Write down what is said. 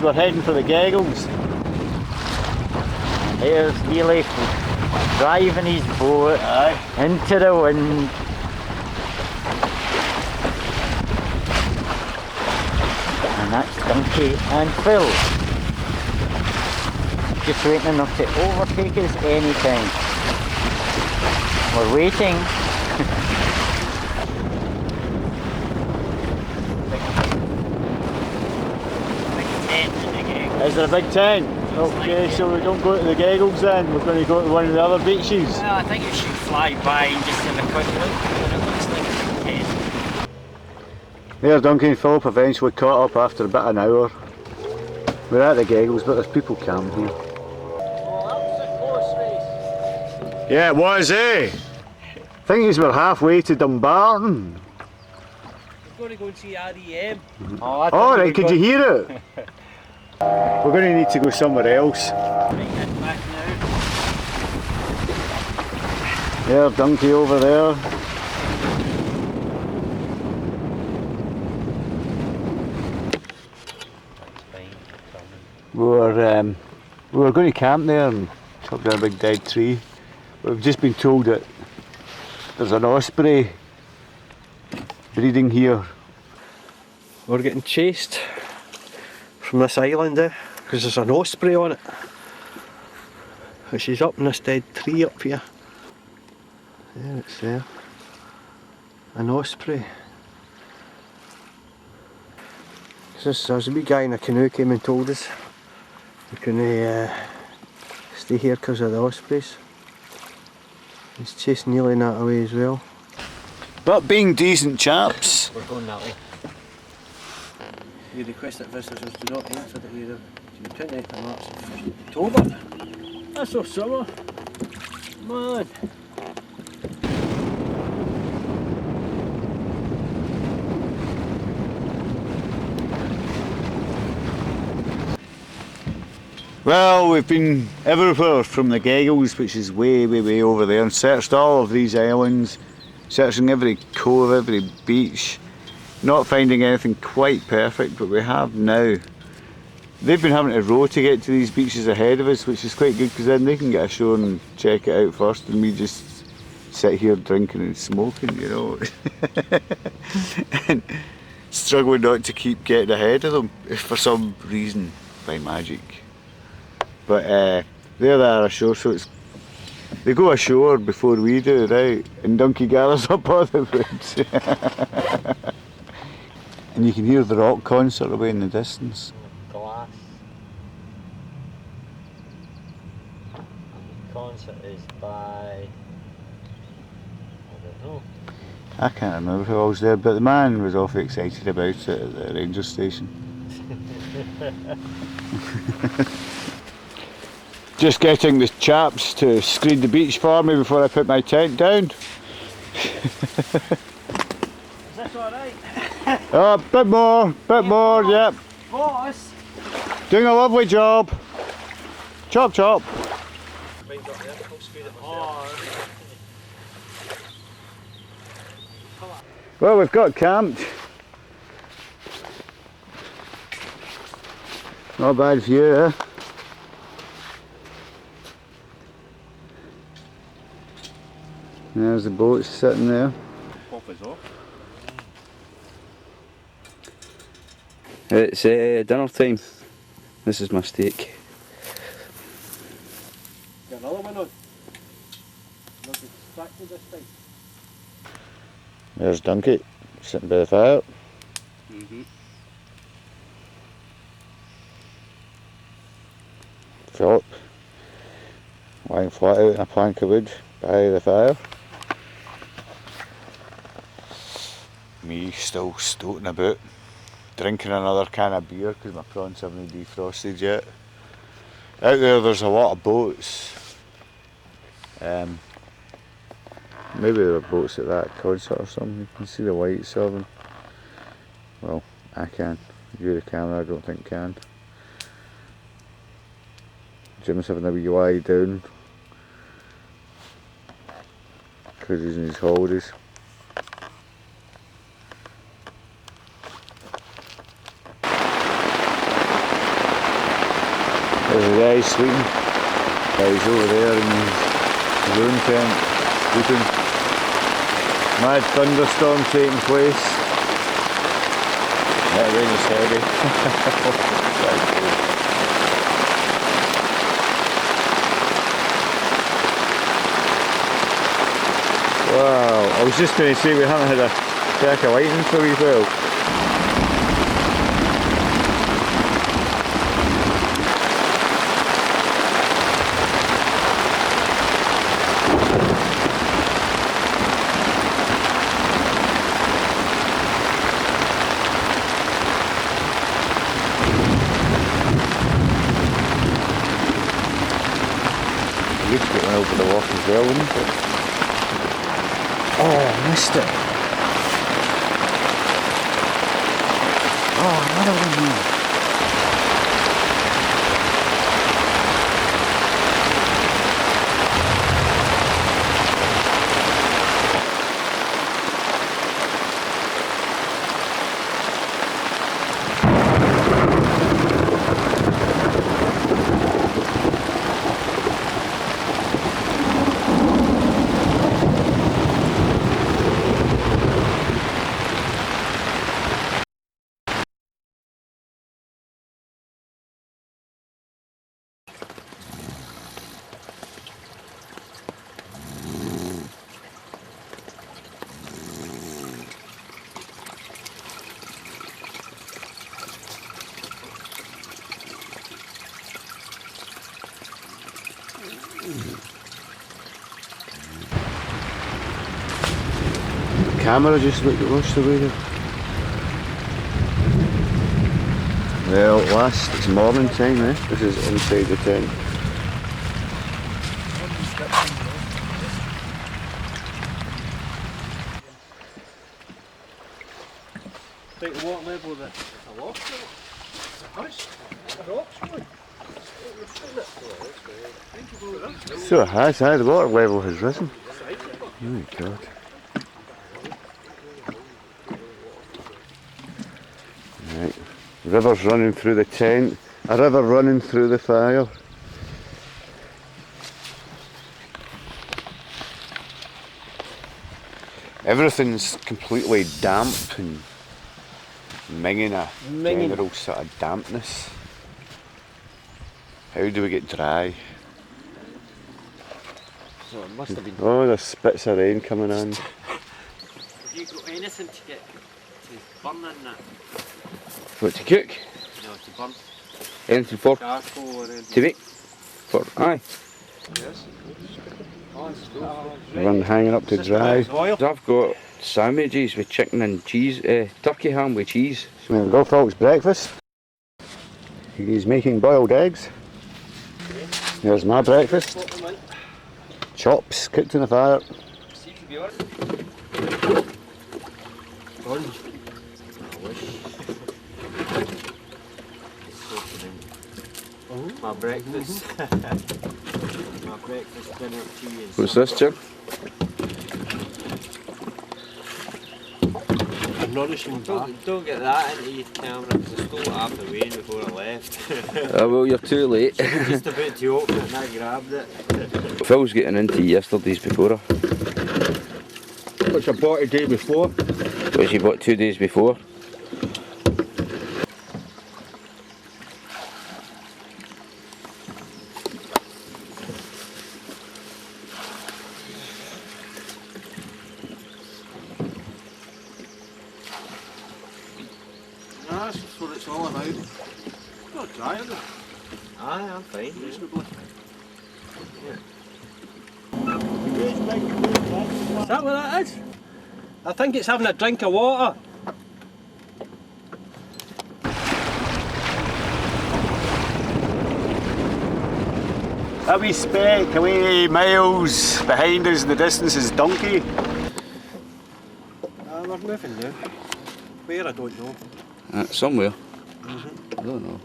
We're heading for the Geggles. There's Neely driving his boat into the wind. And that's Donkey and Phil. Just waiting enough to overtake us anytime. We're waiting. Is there a big tent? Okay, so we don't go to the Geggles then, we're going to go to one of the other beaches. Well, I think you should fly by and just have a quick look, but it looks like a big tent. There, Duncan and Philip eventually caught up after about an hour. We're at the Geggles, but there's people camped here. Well, that was a close race. Yeah, it was, eh? I think we're halfway to Dumbarton. We're going to go and see REM. Oh, right, could you hear it? We're going to need to go somewhere else. Back now. There, Donkey over there. We were going to camp there and chop down a big dead tree. We've just been told that there's an osprey breeding here. We're getting chased from this island because there's an osprey on it. And she's up in this dead tree up here. There, it's there. An osprey. There's a wee guy in a canoe came and told us we couldn't stay here because of the ospreys. He's chasing Neely in that away as well. But being decent chaps. We're going that way. We request that visitors do not enter the area to the 29th of March and 1st of October. That's our summer. Man. Well, we've been everywhere from the Geggles, which is way over there, and searched all of these islands, searching every cove, every beach, not finding anything quite perfect, but we have now. They've been having to row to get to these beaches ahead of us, which is quite good because then they can get ashore and check it out first, and we just sit here drinking and smoking, you know, and struggling not to keep getting ahead of them for some reason, by magic. But there they are ashore, so they go ashore before we do, right? And Donkey gathers up all the wood. And you can hear the rock concert away in the distance. Glass. And the concert is by... I don't know. I can't remember who I was there, but the man was awfully excited about it at the ranger station. Just getting the chaps to screen the beach for me before I put my tent down. Is this alright? Oh, bit more, yep. Boss! Doing a lovely job. Chop chop. Well, we've got camped. Not a bad view, eh? There's the boat sitting there. Pop us off. It's dinner time. This is my steak. Got another one on. Not distracted this time. There's Donkey, sitting by the fire. Philip, lying flat out in a plank of wood by the fire. Me still stoating about, drinking another can of beer because my prawns haven't defrosted yet. Out there's a lot of boats. Maybe there are boats at that concert or something. You can see the lights of them. Well, I can. You the camera I don't think can. Jim's having a wee lie down because he's in his holidays. There's a guy sleeping. He's over there in his room tent, sleeping. Mad thunderstorm taking place. That rain is heavy. Wow, I was just going to say we haven't had a crack of lightning for a wee while. We used to get one over the loch as well, wouldn't it? Oh, I missed it. Oh, another one here. The camera just lost away there. Well, at last it's morning time, eh? This is inside the tent. Take the water level of the loch. A hush. A rock's one. So it has, the water level has risen. Oh my god. Right. River's running through the tent, a river running through the fire. Everything's completely damp and minging a general sort of dampness. How do we get dry? So it must have been. Oh, there's spits of rain coming on. Have you got anything to get to burn in that? What, to cook? No, to burn. Anything for? Charcoal or anything. To make? For, aye. Yes. One hanging up to dry. I've got sandwiches with chicken and cheese, turkey ham with cheese. So we've got folks breakfast. He's making boiled eggs. There's my breakfast. Chops cooked in the fire. My breakfast. My breakfast, dinner, tea and What's this, Jim? A nourishing bath. Don't get that into your camera because I stole it half the rain before I left. Well, you're too late. Just about to open it and I grabbed it. Phil's getting into yesterday's before her. Which I bought a day before. Which he bought 2 days before. That's what it's all about. Not dry, is it? Aye, I'm fine. Reasonably. Is that what that is? I think it's having a drink of water. That wee speck away miles behind us in the distance is Donkey. We're moving now. Where, I don't know. Somewhere. I don't know.